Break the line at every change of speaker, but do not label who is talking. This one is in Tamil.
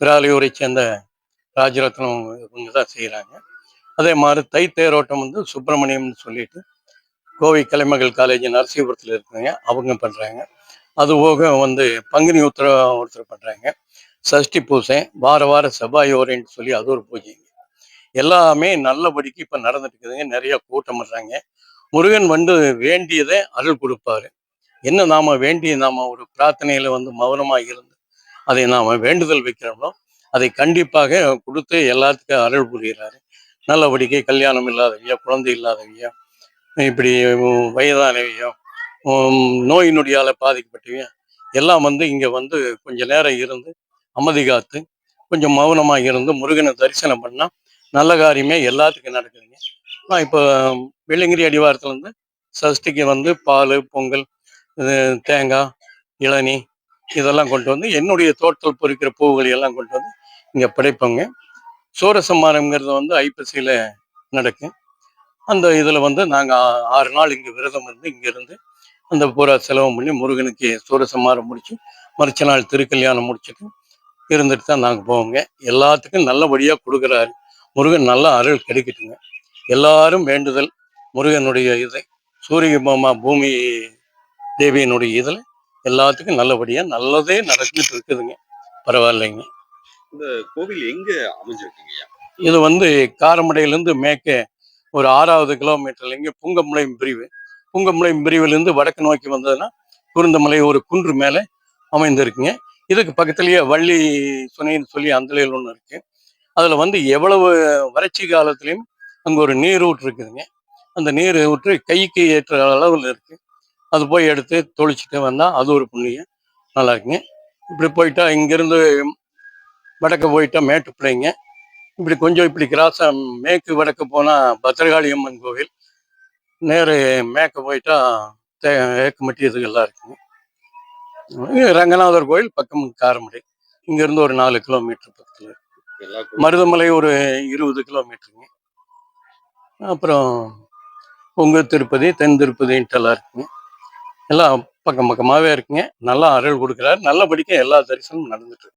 விராலியூரை சேர்ந்த ராஜரத்னம் இவங்க தான் செய்கிறாங்க. அதே மாதிரி தை தேரோட்டம் வந்து சுப்பிரமணியம்னு சொல்லிட்டு கோவை கலைமகள் காலேஜ் நரசிங்கபுரத்தில் இருக்காங்க, அவங்க பண்ணுறாங்க. அது போக வந்து பங்குனி உத்திரம் ஒருத்தர் பண்ணுறாங்க. சஷ்டி பூசை, வார வாரம் செவ்வாய் ஓரைன்னு சொல்லி அது ஒரு பூஜைங்க. எல்லாமே நல்லபடிக்கு இப்போ நடந்துட்டு இருக்குதுங்க. நிறைய கூட்டம் பண்ணுறாங்க. முருகன் வந்து வேண்டியதை அருள் கொடுப்பாரு. என்ன நாம வேண்டிய நாம ஒரு பிரார்த்தனையில வந்து மௌனமாக இருந்து அதை நாம வேண்டுதல் வைக்கிறோமோ அதை கண்டிப்பாக கொடுத்து எல்லாத்துக்கும் அருள் புரிகிறாரு. நல்லபடிக்கு கல்யாணம் இல்லாதவையோ, குழந்தை இல்லாதவையோ, இப்படி வயதானவையோ, நோய் நொடியால் பாதிக்கப்பட்டவையோ எல்லாம் வந்து இங்கே வந்து கொஞ்ச நேரம் இருந்து அமைதி காத்து கொஞ்சம் மௌனமாக இருந்து முருகனை தரிசனம் பண்ணால் நல்ல காரியமே எல்லாத்துக்கும் நடக்குதுங்க. நான் இப்போ வெள்ளிங்கிரி அடிவாரத்துலேருந்து சஷ்டிக்கு வந்து பால், பொங்கல், தேங்காய், இளநீ இதெல்லாம் கொண்டு வந்து என்னுடைய தோட்டத்தில் பொறிக்கிற பூவுகளை எல்லாம் கொண்டு வந்து இங்கே படைப்போங்க. சூரசம்மாரம்ங்கிறது வந்து ஐப்பசியில் நடக்கும். அந்த இதில் வந்து நாங்கள் 6 நாள் இங்கே விரதம் இருந்து இங்கேருந்து அந்த பூரா செலவு பண்ணி முருகனுக்கு சூரசம்மாரம் முடித்து மறுச்ச நாள் திருக்கல்யாணம் முடிச்சுட்டு இருந்துட்டு தான் நாங்கள் போவோங்க. எல்லாத்துக்கும் நல்லபடியாக கொடுக்குறாரு. முருகன் நல்ல அருள் கிடைக்கட்டுங்க. எல்லாரும் வேண்டுதல் முருகனுடைய இதை சூரிய பூமி தேவியினுடைய இதில் எல்லாத்துக்கும் நல்லபடியாக நல்லதே நடந்துட்டு இருக்குதுங்க. பரவாயில்லைங்க.
இந்த கோவில் எங்க அமைஞ்சிருக்கீங்க?
இது வந்து காரமடையிலேருந்து மேற்கே ஒரு 6வது கிலோமீட்டர்ல இங்கே புங்கமலை பிரிவு. புங்கமலை பிரிவிலிருந்து வடக்கு நோக்கி வந்ததுன்னா குருந்தமலை ஒரு குன்று மேலே அமைந்திருக்குங்க. இதுக்கு பக்கத்துலேயே வள்ளி சுனைன்னு சொல்லி அந்தலையில் ஒன்று இருக்கு. அதில் வந்து எவ்வளவு வறட்சி காலத்துலேயும் அங்கே ஒரு நீர் ஊற்று இருக்குதுங்க. அந்த நீர் ஊற்று கைக்கு ஏற்ற அளவில் இருக்கு. அது போய் எடுத்து தொளிச்சுட்டு வந்தால் அது ஒரு புண்ணியம் நல்லா இருக்குங்க. இப்படி போயிட்டா இங்கேருந்து வடக்கு போயிட்டா மேட்டுப்பிள்ளைங்க. இப்படி கொஞ்சம் இப்படி கிராஸா மேற்கு வடக்கு போனால் பத்திரகாளி அம்மன் கோவில், நேரு மேற்கு போயிட்டா ஏக்கமட்டி இதுகள்லாம் இருக்குங்க. ரங்கநாதர் கோயில் பக்கம் காரமடை, இங்கேருந்து ஒரு 4 கிலோமீட்டர் பக்கத்தில் இருக்கு. மருதமலை ஒரு 20 கிலோமீட்டருங்க. அப்புறம் பொங்கு திருப்பதி, தென் திருப்பதின்ட்டெல்லாம் இருக்குங்க. எல்லாம் பக்கம் பக்கமாகவே இருக்குங்க. நல்லா அருள் கொடுக்குறாரு. நல்லபடிக்கு எல்லா தரிசனமும் நடந்துட்டு இருக்கு.